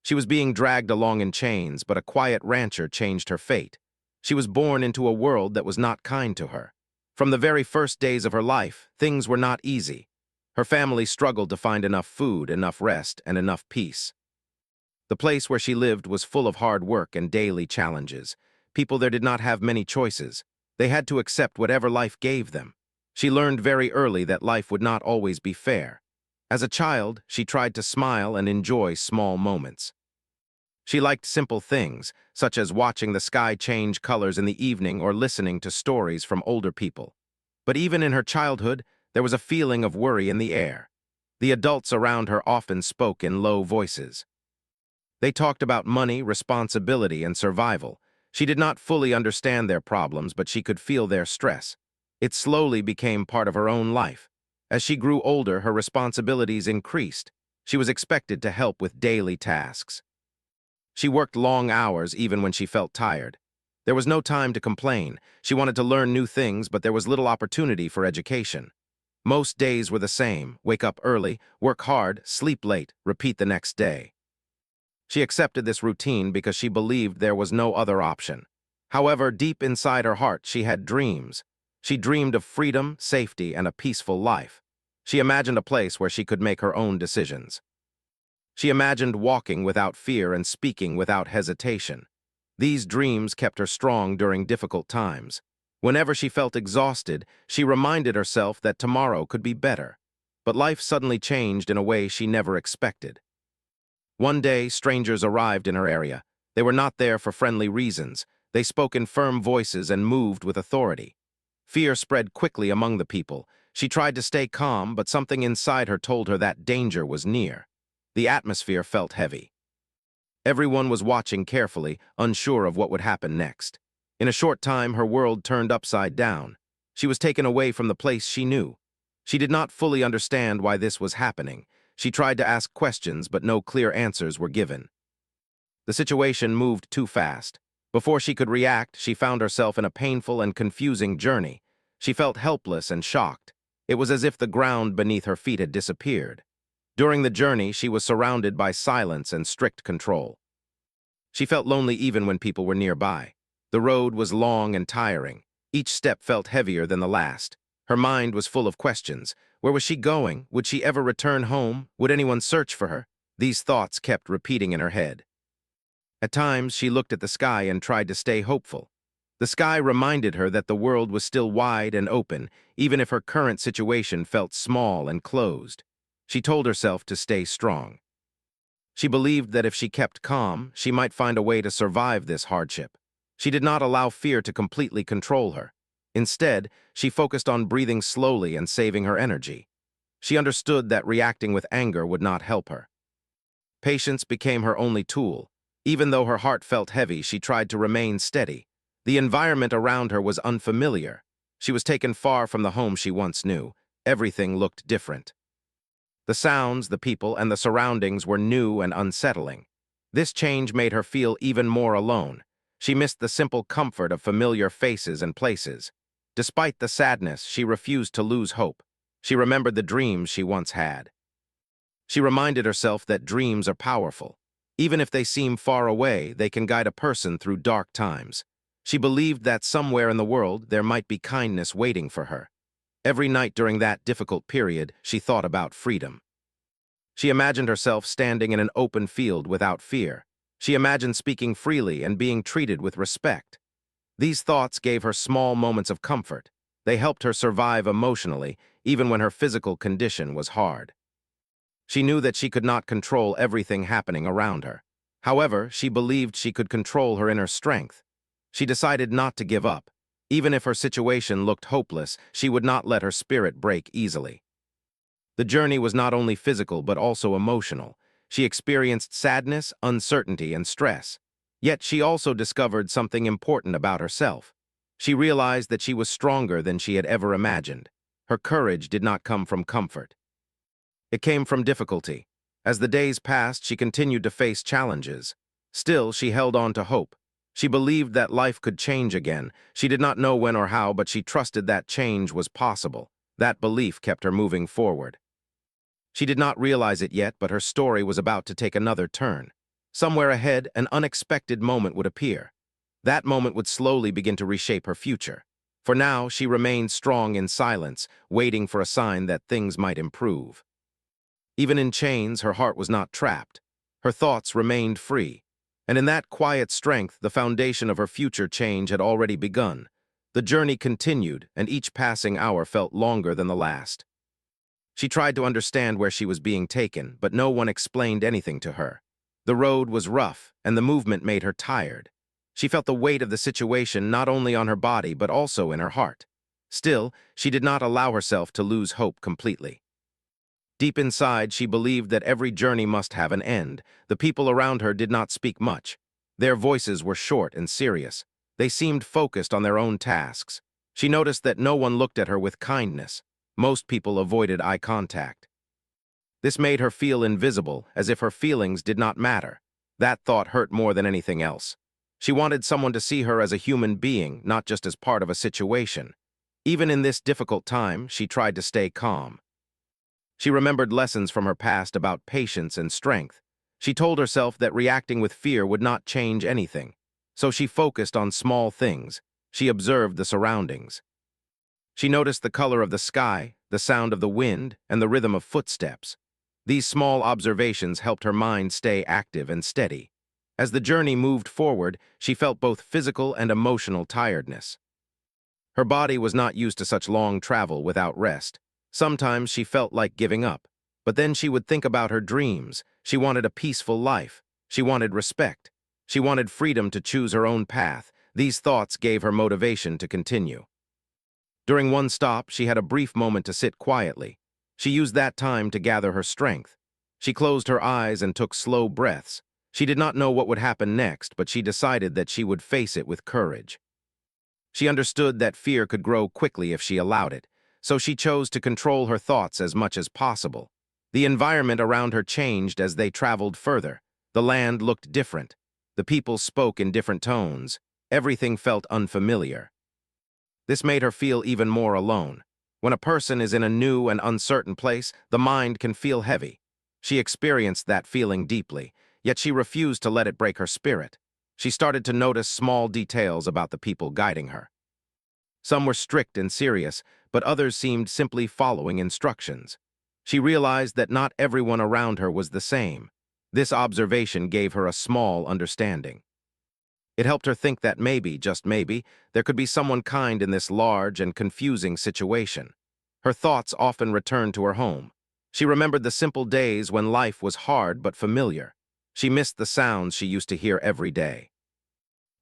She was being dragged along in chains, but a quiet rancher changed her fate. She was born into a world that was not kind to her. From the very first days of her life, things were not easy. Her family struggled to find enough food, enough rest, and enough peace. The place where she lived was full of hard work and daily challenges. People there did not have many choices. They had to accept whatever life gave them. She learned very early that life would not always be fair. As a child, she tried to smile and enjoy small moments. She liked simple things, such as watching the sky change colors in the evening or listening to stories from older people. But even in her childhood, there was a feeling of worry in the air. The adults around her often spoke in low voices. They talked about money, responsibility, and survival. She did not fully understand their problems, but she could feel their stress. It slowly became part of her own life. As she grew older, her responsibilities increased. She was expected to help with daily tasks. She worked long hours even when she felt tired. There was no time to complain. She wanted to learn new things, but there was little opportunity for education. Most days were the same: wake up early, work hard, sleep late, repeat the next day. She accepted this routine because she believed there was no other option. However, deep inside her heart, she had dreams. She dreamed of freedom, safety, and a peaceful life. She imagined a place where she could make her own decisions. She imagined walking without fear and speaking without hesitation. These dreams kept her strong during difficult times. Whenever she felt exhausted, she reminded herself that tomorrow could be better. But life suddenly changed in a way she never expected. One day, strangers arrived in her area. They were not there for friendly reasons. They spoke in firm voices and moved with authority. Fear spread quickly among the people. She tried to stay calm, but something inside her told her that danger was near. The atmosphere felt heavy. Everyone was watching carefully, unsure of what would happen next. In a short time, her world turned upside down. She was taken away from the place she knew. She did not fully understand why this was happening. She tried to ask questions, but no clear answers were given. The situation moved too fast. Before she could react, she found herself in a painful and confusing journey. She felt helpless and shocked. It was as if the ground beneath her feet had disappeared. During the journey, she was surrounded by silence and strict control. She felt lonely even when people were nearby. The road was long and tiring. Each step felt heavier than the last. Her mind was full of questions. Where was she going? Would she ever return home? Would anyone search for her? These thoughts kept repeating in her head. At times, she looked at the sky and tried to stay hopeful. The sky reminded her that the world was still wide and open, even if her current situation felt small and closed. She told herself to stay strong. She believed that if she kept calm, she might find a way to survive this hardship. She did not allow fear to completely control her. Instead, she focused on breathing slowly and saving her energy. She understood that reacting with anger would not help her. Patience became her only tool. Even though her heart felt heavy, she tried to remain steady. The environment around her was unfamiliar. She was taken far from the home she once knew. Everything looked different. The sounds, the people, and the surroundings were new and unsettling. This change made her feel even more alone. She missed the simple comfort of familiar faces and places. Despite the sadness, she refused to lose hope. She remembered the dreams she once had. She reminded herself that dreams are powerful. Even if they seem far away, they can guide a person through dark times. She believed that somewhere in the world there might be kindness waiting for her. Every night during that difficult period, she thought about freedom. She imagined herself standing in an open field without fear. She imagined speaking freely and being treated with respect. These thoughts gave her small moments of comfort. They helped her survive emotionally, even when her physical condition was hard. She knew that she could not control everything happening around her. However, she believed she could control her inner strength. She decided not to give up. Even if her situation looked hopeless, she would not let her spirit break easily. The journey was not only physical but also emotional. She experienced sadness, uncertainty, and stress. Yet she also discovered something important about herself. She realized that she was stronger than she had ever imagined. Her courage did not come from comfort. It came from difficulty. As the days passed, she continued to face challenges. Still, she held on to hope. She believed that life could change again. She did not know when or how, but she trusted that change was possible. That belief kept her moving forward. She did not realize it yet, but her story was about to take another turn. Somewhere ahead, an unexpected moment would appear. That moment would slowly begin to reshape her future. For now, she remained strong in silence, waiting for a sign that things might improve. Even in chains, her heart was not trapped. Her thoughts remained free. And in that quiet strength, the foundation of her future change had already begun. The journey continued, and each passing hour felt longer than the last. She tried to understand where she was being taken, but no one explained anything to her. The road was rough, and the movement made her tired. She felt the weight of the situation not only on her body but also in her heart. Still, she did not allow herself to lose hope completely. Deep inside, she believed that every journey must have an end. The people around her did not speak much. Their voices were short and serious. They seemed focused on their own tasks. She noticed that no one looked at her with kindness. Most people avoided eye contact. This made her feel invisible, as if her feelings did not matter. That thought hurt more than anything else. She wanted someone to see her as a human being, not just as part of a situation. Even in this difficult time, she tried to stay calm. She remembered lessons from her past about patience and strength. She told herself that reacting with fear would not change anything. So she focused on small things. She observed the surroundings. She noticed the color of the sky, the sound of the wind, and the rhythm of footsteps. These small observations helped her mind stay active and steady. As the journey moved forward, she felt both physical and emotional tiredness. Her body was not used to such long travel without rest. Sometimes she felt like giving up. But then she would think about her dreams. She wanted a peaceful life. She wanted respect. She wanted freedom to choose her own path. These thoughts gave her motivation to continue. During one stop, she had a brief moment to sit quietly. She used that time to gather her strength. She closed her eyes and took slow breaths. She did not know what would happen next, but she decided that she would face it with courage. She understood that fear could grow quickly if she allowed it, so she chose to control her thoughts as much as possible. The environment around her changed as they traveled further. The land looked different. The people spoke in different tones. Everything felt unfamiliar. This made her feel even more alone. When a person is in a new and uncertain place, the mind can feel heavy. She experienced that feeling deeply, yet she refused to let it break her spirit. She started to notice small details about the people guiding her. Some were strict and serious, but others seemed simply following instructions. She realized that not everyone around her was the same. This observation gave her a small understanding. It helped her think that maybe, just maybe, there could be someone kind in this large and confusing situation. Her thoughts often returned to her home. She remembered the simple days when life was hard but familiar. She missed the sounds she used to hear every day.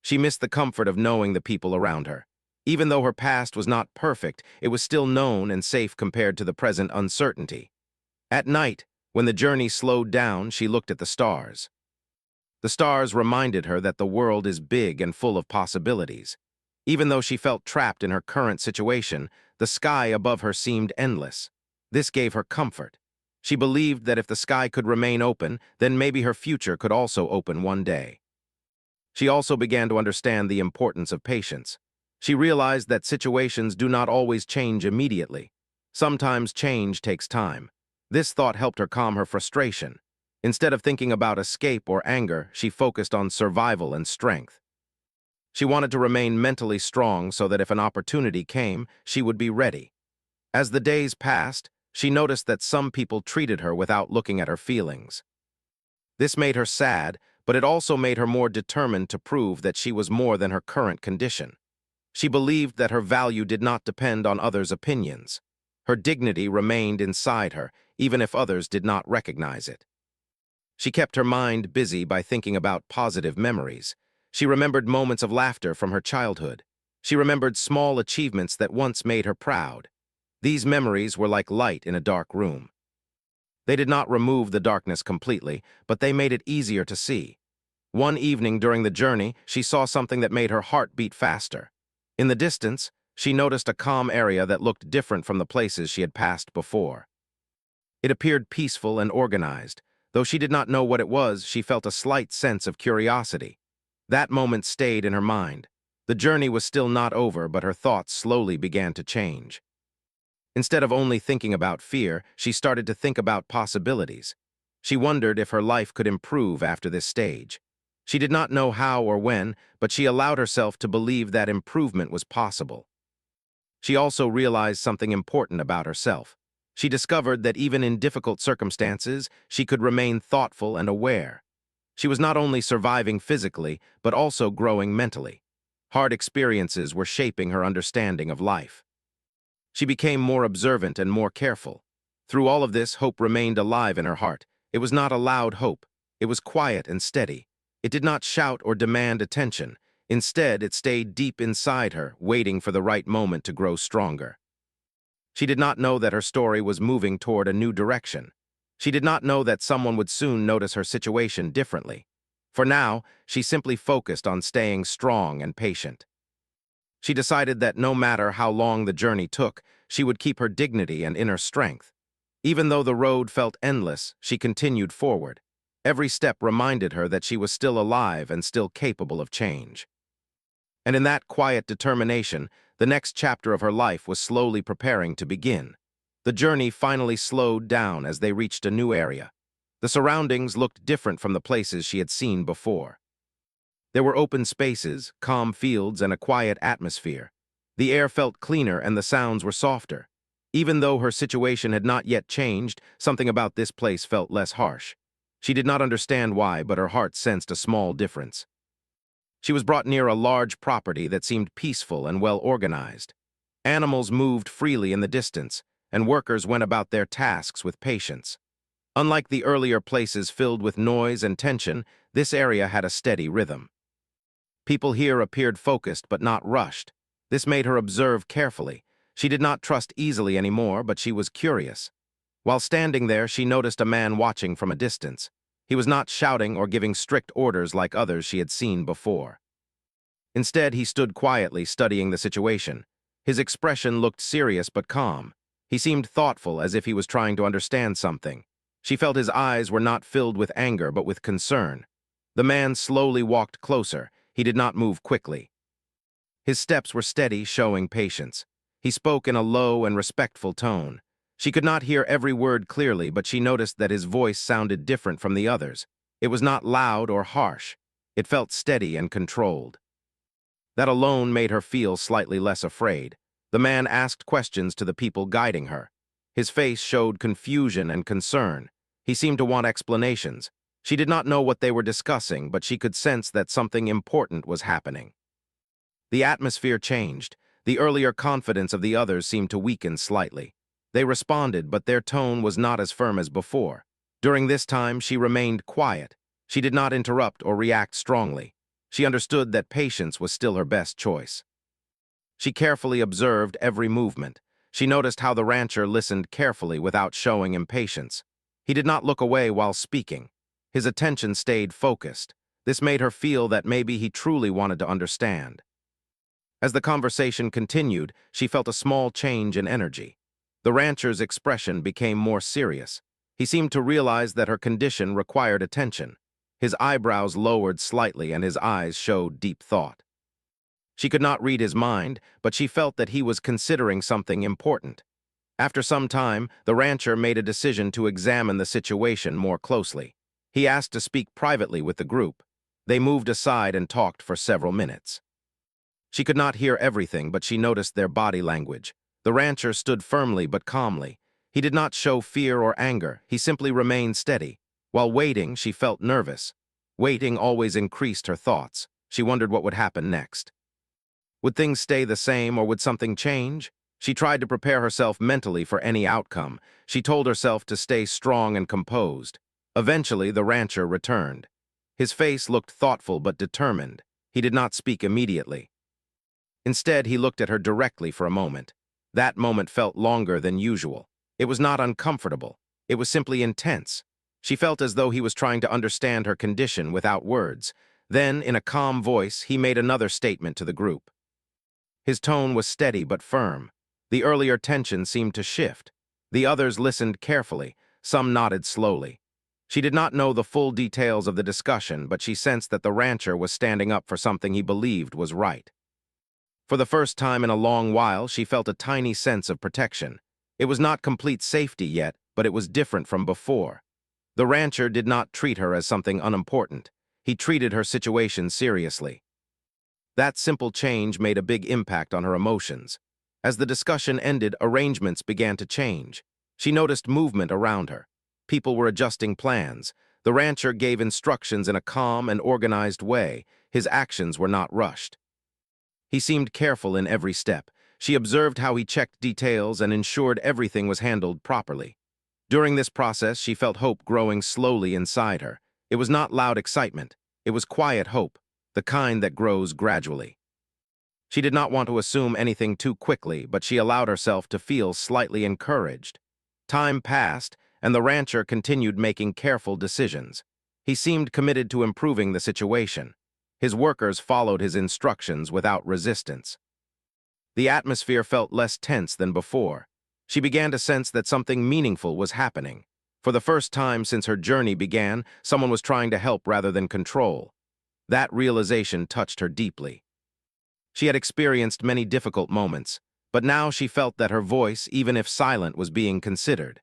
She missed the comfort of knowing the people around her. Even though her past was not perfect, it was still known and safe compared to the present uncertainty. At night, when the journey slowed down, she looked at the stars. The stars reminded her that the world is big and full of possibilities. Even though she felt trapped in her current situation, the sky above her seemed endless. This gave her comfort. She believed that if the sky could remain open, then maybe her future could also open one day. She also began to understand the importance of patience. She realized that situations do not always change immediately. Sometimes change takes time. This thought helped her calm her frustration. Instead of thinking about escape or anger, she focused on survival and strength. She wanted to remain mentally strong so that if an opportunity came, she would be ready. As the days passed, she noticed that some people treated her without looking at her feelings. This made her sad, but it also made her more determined to prove that she was more than her current condition. She believed that her value did not depend on others' opinions. Her dignity remained inside her, even if others did not recognize it. She kept her mind busy by thinking about positive memories. She remembered moments of laughter from her childhood. She remembered small achievements that once made her proud. These memories were like light in a dark room. They did not remove the darkness completely, but they made it easier to see. One evening during the journey, she saw something that made her heart beat faster. In the distance, she noticed a calm area that looked different from the places she had passed before. It appeared peaceful and organized. Though she did not know what it was, she felt a slight sense of curiosity. That moment stayed in her mind. The journey was still not over, but her thoughts slowly began to change. Instead of only thinking about fear, she started to think about possibilities. She wondered if her life could improve after this stage. She did not know how or when, but she allowed herself to believe that improvement was possible. She also realized something important about herself. She discovered that even in difficult circumstances, she could remain thoughtful and aware. She was not only surviving physically, but also growing mentally. Hard experiences were shaping her understanding of life. She became more observant and more careful. Through all of this, hope remained alive in her heart. It was not a loud hope. It was quiet and steady. It did not shout or demand attention. Instead, it stayed deep inside her, waiting for the right moment to grow stronger. She did not know that her story was moving toward a new direction. She did not know that someone would soon notice her situation differently. For now, she simply focused on staying strong and patient. She decided that no matter how long the journey took, she would keep her dignity and inner strength. Even though the road felt endless, she continued forward. Every step reminded her that she was still alive and still capable of change. And in that quiet determination, the next chapter of her life was slowly preparing to begin. The journey finally slowed down as they reached a new area. The surroundings looked different from the places she had seen before. There were open spaces, calm fields, and a quiet atmosphere. The air felt cleaner and the sounds were softer. Even though her situation had not yet changed, something about this place felt less harsh. She did not understand why, but her heart sensed a small difference. She was brought near a large property that seemed peaceful and well organized. Animals moved freely in the distance, and workers went about their tasks with patience. Unlike the earlier places filled with noise and tension, this area had a steady rhythm. People here appeared focused but not rushed. This made her observe carefully. She did not trust easily anymore, but she was curious. While standing there, she noticed a man watching from a distance. He was not shouting or giving strict orders like others she had seen before. Instead, he stood quietly, studying the situation. His expression looked serious but calm. He seemed thoughtful, as if he was trying to understand something. She felt his eyes were not filled with anger, but with concern. The man slowly walked closer. He did not move quickly. His steps were steady, showing patience. He spoke in a low and respectful tone. She could not hear every word clearly, but she noticed that his voice sounded different from the others. It was not loud or harsh. It felt steady and controlled. That alone made her feel slightly less afraid. The man asked questions to the people guiding her. His face showed confusion and concern. He seemed to want explanations. She did not know what they were discussing, but she could sense that something important was happening. The atmosphere changed. The earlier confidence of the others seemed to weaken slightly. They responded, but their tone was not as firm as before. During this time, she remained quiet. She did not interrupt or react strongly. She understood that patience was still her best choice. She carefully observed every movement. She noticed how the rancher listened carefully without showing impatience. He did not look away while speaking. His attention stayed focused. This made her feel that maybe he truly wanted to understand. As the conversation continued, she felt a small change in energy. The rancher's expression became more serious. He seemed to realize that her condition required attention. His eyebrows lowered slightly and his eyes showed deep thought. She could not read his mind, but she felt that he was considering something important. After some time, the rancher made a decision to examine the situation more closely. He asked to speak privately with the group. They moved aside and talked for several minutes. She could not hear everything, but she noticed their body language. The rancher stood firmly but calmly. He did not show fear or anger. He simply remained steady. While waiting, she felt nervous. Waiting always increased her thoughts. She wondered what would happen next. Would things stay the same or would something change? She tried to prepare herself mentally for any outcome. She told herself to stay strong and composed. Eventually, the rancher returned. His face looked thoughtful but determined. He did not speak immediately. Instead, he looked at her directly for a moment. That moment felt longer than usual. It was not uncomfortable. It was simply intense. She felt as though he was trying to understand her condition without words. Then, in a calm voice, he made another statement to the group. His tone was steady but firm. The earlier tension seemed to shift. The others listened carefully. Some nodded slowly. She did not know the full details of the discussion, but she sensed that the rancher was standing up for something he believed was right. For the first time in a long while, she felt a tiny sense of protection. It was not complete safety yet, but it was different from before. The rancher did not treat her as something unimportant. He treated her situation seriously. That simple change made a big impact on her emotions. As the discussion ended, arrangements began to change. She noticed movement around her. People were adjusting plans. The rancher gave instructions in a calm and organized way. His actions were not rushed. He seemed careful in every step. She observed how he checked details and ensured everything was handled properly. During this process, she felt hope growing slowly inside her. It was not loud excitement. It was quiet hope, the kind that grows gradually. She did not want to assume anything too quickly, but she allowed herself to feel slightly encouraged. Time passed, and the rancher continued making careful decisions. He seemed committed to improving the situation. His workers followed his instructions without resistance. The atmosphere felt less tense than before. She began to sense that something meaningful was happening. For the first time since her journey began, someone was trying to help rather than control. That realization touched her deeply. She had experienced many difficult moments, but now she felt that her voice, even if silent, was being considered.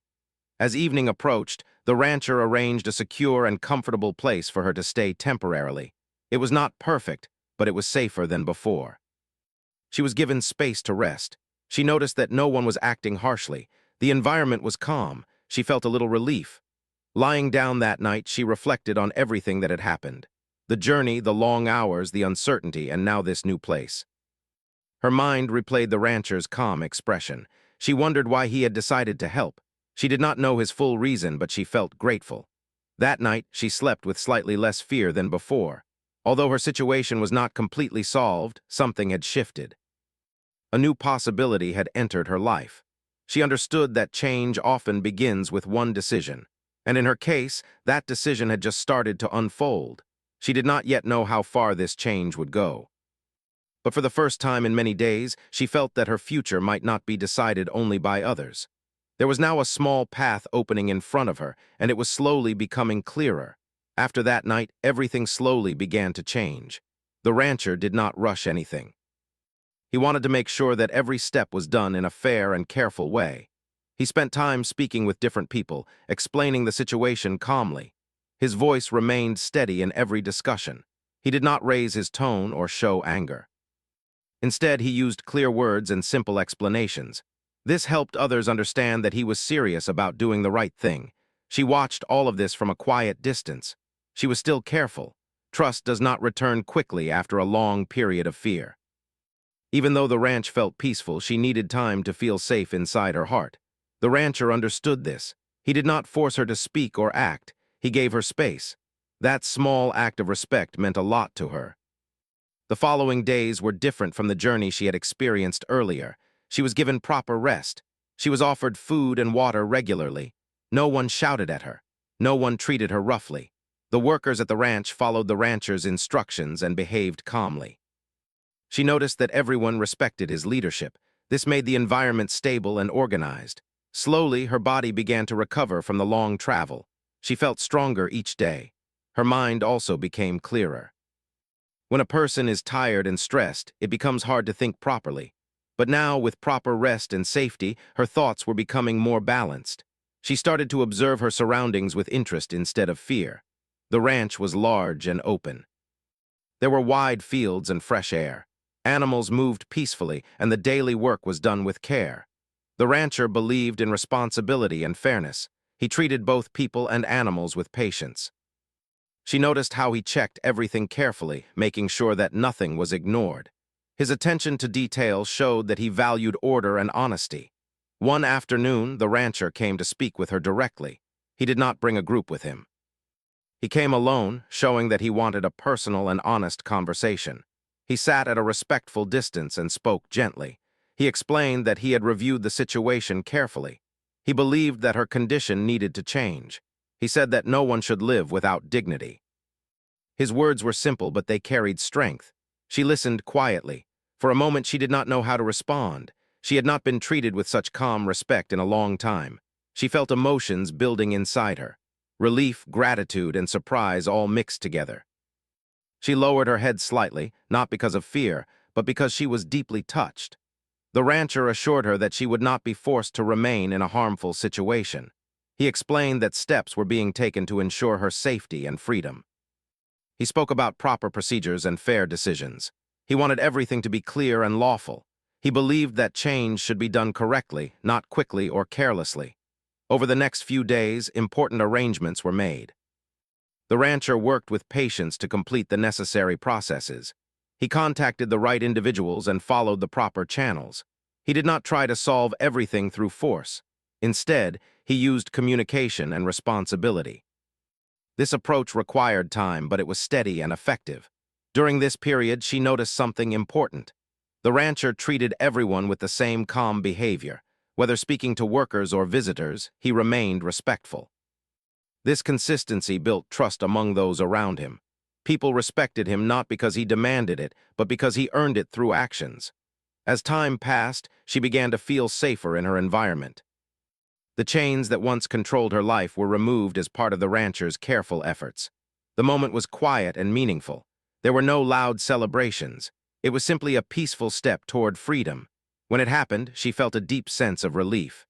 As evening approached, the rancher arranged a secure and comfortable place for her to stay temporarily. It was not perfect, but it was safer than before. She was given space to rest. She noticed that no one was acting harshly. The environment was calm. She felt a little relief. Lying down that night, she reflected on everything that had happened. The journey, the long hours, the uncertainty, and now this new place. Her mind replayed the rancher's calm expression. She wondered why he had decided to help. She did not know his full reason, but she felt grateful. That night, she slept with slightly less fear than before. Although her situation was not completely solved, something had shifted. A new possibility had entered her life. She understood that change often begins with one decision, and in her case, that decision had just started to unfold. She did not yet know how far this change would go. But for the first time in many days, she felt that her future might not be decided only by others. There was now a small path opening in front of her, and it was slowly becoming clearer. After that night, everything slowly began to change. The rancher did not rush anything. He wanted to make sure that every step was done in a fair and careful way. He spent time speaking with different people, explaining the situation calmly. His voice remained steady in every discussion. He did not raise his tone or show anger. Instead, he used clear words and simple explanations. This helped others understand that he was serious about doing the right thing. She watched all of this from a quiet distance. She was still careful. Trust does not return quickly after a long period of fear. Even though the ranch felt peaceful, she needed time to feel safe inside her heart. The rancher understood this. He did not force her to speak or act. He gave her space. That small act of respect meant a lot to her. The following days were different from the journey she had experienced earlier. She was given proper rest. She was offered food and water regularly. No one shouted at her. No one treated her roughly. The workers at the ranch followed the rancher's instructions and behaved calmly. She noticed that everyone respected his leadership. This made the environment stable and organized. Slowly, her body began to recover from the long travel. She felt stronger each day. Her mind also became clearer. When a person is tired and stressed, it becomes hard to think properly. But now, with proper rest and safety, her thoughts were becoming more balanced. She started to observe her surroundings with interest instead of fear. The ranch was large and open. There were wide fields and fresh air. Animals moved peacefully, and the daily work was done with care. The rancher believed in responsibility and fairness. He treated both people and animals with patience. She noticed how he checked everything carefully, making sure that nothing was ignored. His attention to detail showed that he valued order and honesty. One afternoon, the rancher came to speak with her directly. He did not bring a group with him. He came alone, showing that he wanted a personal and honest conversation. He sat at a respectful distance and spoke gently. He explained that he had reviewed the situation carefully. He believed that her condition needed to change. He said that no one should live without dignity. His words were simple, but they carried strength. She listened quietly. For a moment, she did not know how to respond. She had not been treated with such calm respect in a long time. She felt emotions building inside her. Relief, gratitude, and surprise all mixed together. She lowered her head slightly, not because of fear, but because she was deeply touched. The rancher assured her that she would not be forced to remain in a harmful situation. He explained that steps were being taken to ensure her safety and freedom. He spoke about proper procedures and fair decisions. He wanted everything to be clear and lawful. He believed that change should be done correctly, not quickly or carelessly. Over the next few days, important arrangements were made. The rancher worked with patience to complete the necessary processes. He contacted the right individuals and followed the proper channels. He did not try to solve everything through force. Instead, he used communication and responsibility. This approach required time, but it was steady and effective. During this period, she noticed something important. The rancher treated everyone with the same calm behavior. Whether speaking to workers or visitors, he remained respectful. This consistency built trust among those around him. People respected him not because he demanded it, but because he earned it through actions. As time passed, she began to feel safer in her environment. The chains that once controlled her life were removed as part of the rancher's careful efforts. The moment was quiet and meaningful. There were no loud celebrations. It was simply a peaceful step toward freedom. When it happened, she felt a deep sense of relief.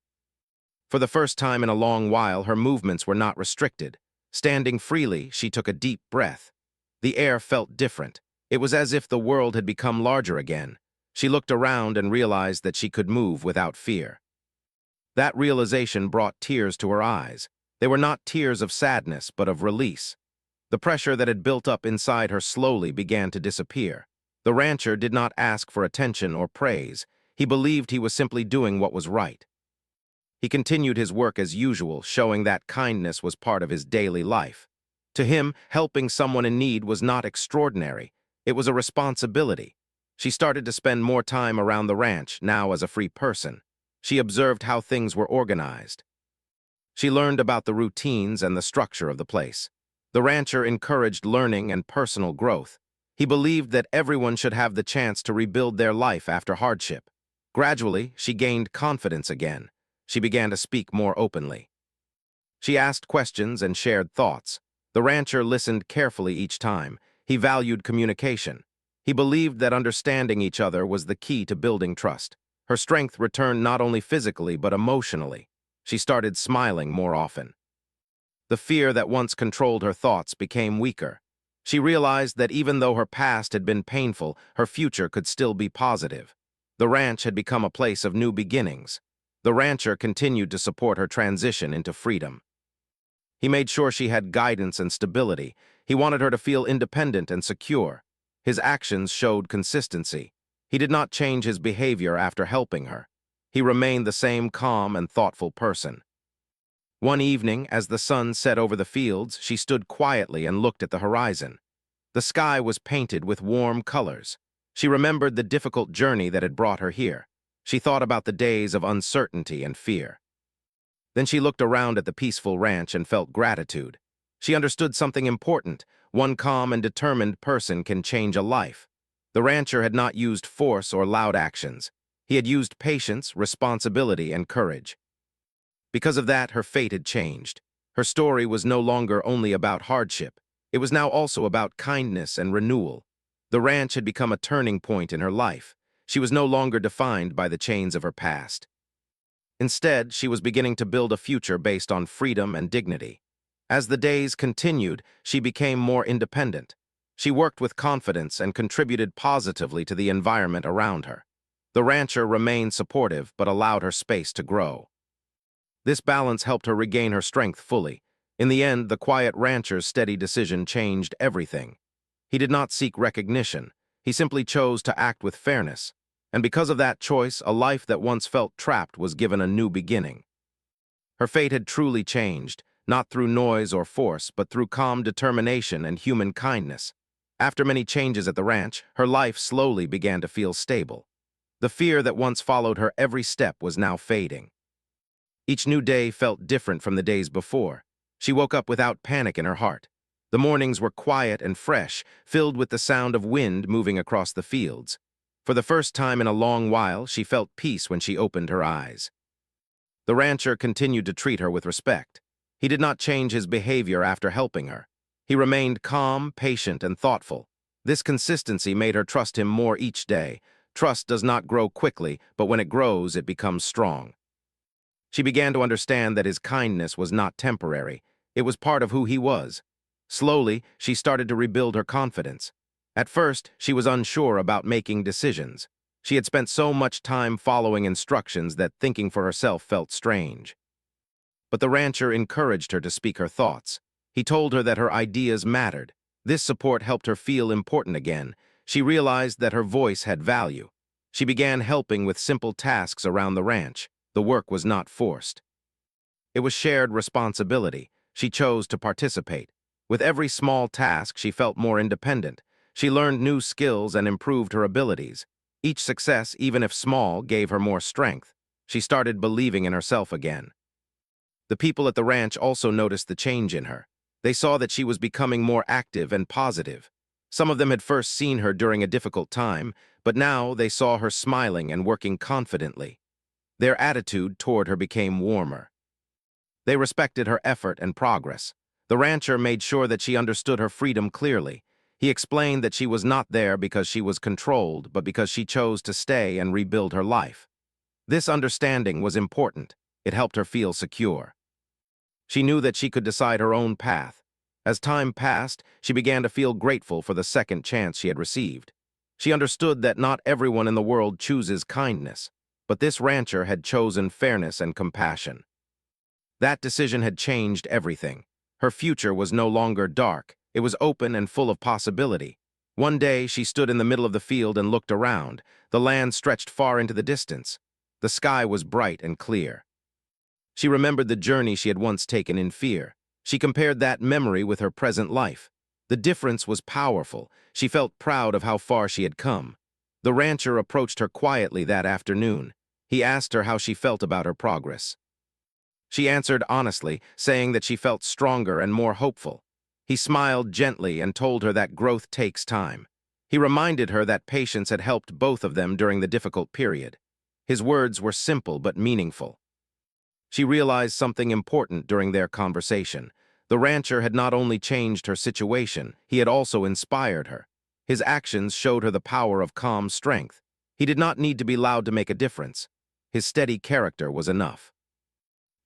For the first time in a long while, her movements were not restricted. Standing freely, she took a deep breath. The air felt different. It was as if the world had become larger again. She looked around and realized that she could move without fear. That realization brought tears to her eyes. They were not tears of sadness, but of release. The pressure that had built up inside her slowly began to disappear. The rancher did not ask for attention or praise. He believed he was simply doing what was right. He continued his work as usual, showing that kindness was part of his daily life. To him, helping someone in need was not extraordinary. It was a responsibility. She started to spend more time around the ranch, now as a free person. She observed how things were organized. She learned about the routines and the structure of the place. The rancher encouraged learning and personal growth. He believed that everyone should have the chance to rebuild their life after hardship. Gradually, she gained confidence again. She began to speak more openly. She asked questions and shared thoughts. The rancher listened carefully each time. He valued communication. He believed that understanding each other was the key to building trust. Her strength returned not only physically but emotionally. She started smiling more often. The fear that once controlled her thoughts became weaker. She realized that even though her past had been painful, her future could still be positive. The ranch had become a place of new beginnings. The rancher continued to support her transition into freedom. He made sure she had guidance and stability. He wanted her to feel independent and secure. His actions showed consistency. He did not change his behavior after helping her. He remained the same calm and thoughtful person. One evening, as the sun set over the fields, she stood quietly and looked at the horizon. The sky was painted with warm colors. She remembered the difficult journey that had brought her here. She thought about the days of uncertainty and fear. Then she looked around at the peaceful ranch and felt gratitude. She understood something important. One calm and determined person can change a life. The rancher had not used force or loud actions. He had used patience, responsibility, and courage. Because of that, her fate had changed. Her story was no longer only about hardship. It was now also about kindness and renewal. The ranch had become a turning point in her life. She was no longer defined by the chains of her past. Instead, she was beginning to build a future based on freedom and dignity. As the days continued, she became more independent. She worked with confidence and contributed positively to the environment around her. The rancher remained supportive but allowed her space to grow. This balance helped her regain her strength fully. In the end, the quiet rancher's steady decision changed everything. He did not seek recognition. He simply chose to act with fairness. And because of that choice, a life that once felt trapped was given a new beginning. Her fate had truly changed, not through noise or force, but through calm determination and human kindness. After many changes at the ranch, her life slowly began to feel stable. The fear that once followed her every step was now fading. Each new day felt different from the days before. She woke up without panic in her heart. The mornings were quiet and fresh, filled with the sound of wind moving across the fields. For the first time in a long while, she felt peace when she opened her eyes. The rancher continued to treat her with respect. He did not change his behavior after helping her. He remained calm, patient, and thoughtful. This consistency made her trust him more each day. Trust does not grow quickly, but when it grows, it becomes strong. She began to understand that his kindness was not temporary. It was part of who he was. Slowly, she started to rebuild her confidence. At first, she was unsure about making decisions. She had spent so much time following instructions that thinking for herself felt strange. But the rancher encouraged her to speak her thoughts. He told her that her ideas mattered. This support helped her feel important again. She realized that her voice had value. She began helping with simple tasks around the ranch. The work was not forced. It was shared responsibility. She chose to participate. With every small task, she felt more independent. She learned new skills and improved her abilities. Each success, even if small, gave her more strength. She started believing in herself again. The people at the ranch also noticed the change in her. They saw that she was becoming more active and positive. Some of them had first seen her during a difficult time, but now they saw her smiling and working confidently. Their attitude toward her became warmer. They respected her effort and progress. The rancher made sure that she understood her freedom clearly. He explained that she was not there because she was controlled, but because she chose to stay and rebuild her life. This understanding was important. It helped her feel secure. She knew that she could decide her own path. As time passed, she began to feel grateful for the second chance she had received. She understood that not everyone in the world chooses kindness, but this rancher had chosen fairness and compassion. That decision had changed everything. Her future was no longer dark. It was open and full of possibility. One day, she stood in the middle of the field and looked around. The land stretched far into the distance. The sky was bright and clear. She remembered the journey she had once taken in fear. She compared that memory with her present life. The difference was powerful. She felt proud of how far she had come. The rancher approached her quietly that afternoon. He asked her how she felt about her progress. She answered honestly, saying that she felt stronger and more hopeful. He smiled gently and told her that growth takes time. He reminded her that patience had helped both of them during the difficult period. His words were simple but meaningful. She realized something important during their conversation. The rancher had not only changed her situation, he had also inspired her. His actions showed her the power of calm strength. He did not need to be loud to make a difference. His steady character was enough.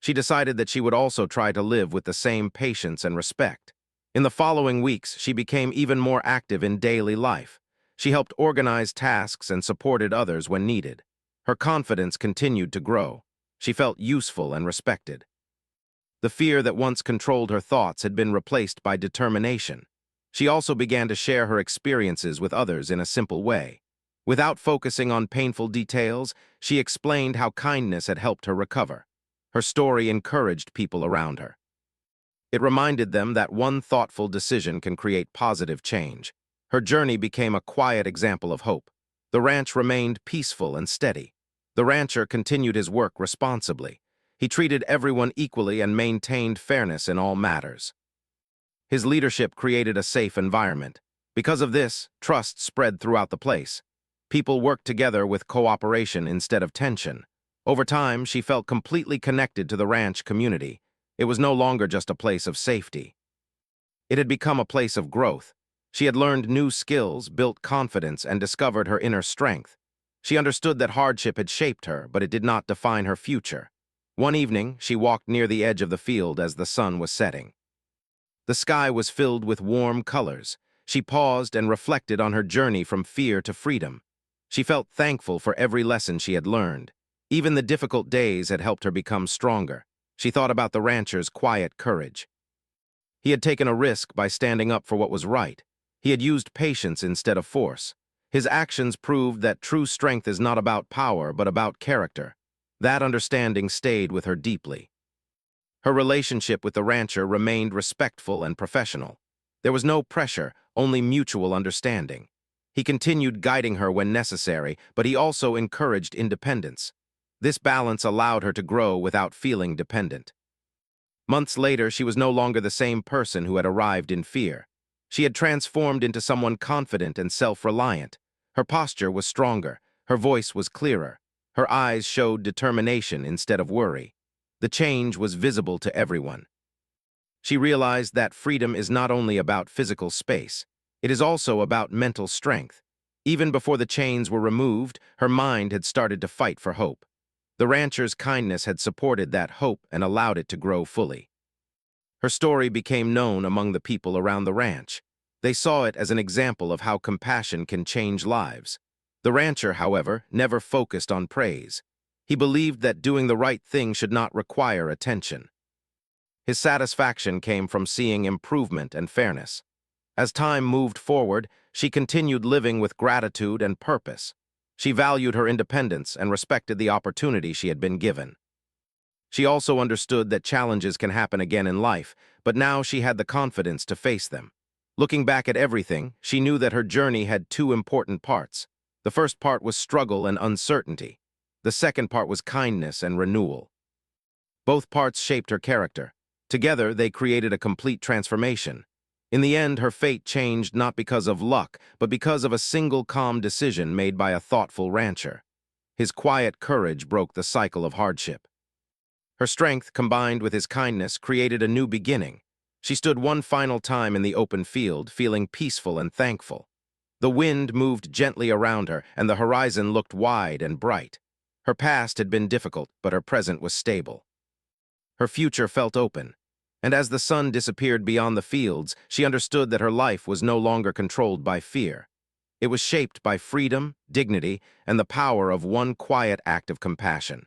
She decided that she would also try to live with the same patience and respect. In the following weeks, she became even more active in daily life. She helped organize tasks and supported others when needed. Her confidence continued to grow. She felt useful and respected. The fear that once controlled her thoughts had been replaced by determination. She also began to share her experiences with others in a simple way. Without focusing on painful details, she explained how kindness had helped her recover. Her story encouraged people around her. It reminded them that one thoughtful decision can create positive change. Her journey became a quiet example of hope. The ranch remained peaceful and steady. The rancher continued his work responsibly. He treated everyone equally and maintained fairness in all matters. His leadership created a safe environment. Because of this, trust spread throughout the place. People worked together with cooperation instead of tension. Over time, she felt completely connected to the ranch community. It was no longer just a place of safety. It had become a place of growth. She had learned new skills, built confidence, and discovered her inner strength. She understood that hardship had shaped her, but it did not define her future. One evening, she walked near the edge of the field as the sun was setting. The sky was filled with warm colors. She paused and reflected on her journey from fear to freedom. She felt thankful for every lesson she had learned. Even the difficult days had helped her become stronger. She thought about the rancher's quiet courage. He had taken a risk by standing up for what was right. He had used patience instead of force. His actions proved that true strength is not about power, but about character. That understanding stayed with her deeply. Her relationship with the rancher remained respectful and professional. There was no pressure, only mutual understanding. He continued guiding her when necessary, but he also encouraged independence. This balance allowed her to grow without feeling dependent. Months later, she was no longer the same person who had arrived in fear. She had transformed into someone confident and self-reliant. Her posture was stronger, her voice was clearer, her eyes showed determination instead of worry. The change was visible to everyone. She realized that freedom is not only about physical space, it is also about mental strength. Even before the chains were removed, her mind had started to fight for hope. The rancher's kindness had supported that hope and allowed it to grow fully. Her story became known among the people around the ranch. They saw it as an example of how compassion can change lives. The rancher, however, never focused on praise. He believed that doing the right thing should not require attention. His satisfaction came from seeing improvement and fairness. As time moved forward, she continued living with gratitude and purpose. She valued her independence and respected the opportunity she had been given. She also understood that challenges can happen again in life, but now she had the confidence to face them. Looking back at everything, she knew that her journey had two important parts. The first part was struggle and uncertainty. The second part was kindness and renewal. Both parts shaped her character. Together, they created a complete transformation. In the end, her fate changed not because of luck, but because of a single calm decision made by a thoughtful rancher. His quiet courage broke the cycle of hardship. Her strength, combined with his kindness, created a new beginning. She stood one final time in the open field, feeling peaceful and thankful. The wind moved gently around her, and the horizon looked wide and bright. Her past had been difficult, but her present was stable. Her future felt open, and as the sun disappeared beyond the fields, she understood that her life was no longer controlled by fear. It was shaped by freedom, dignity, and the power of one quiet act of compassion.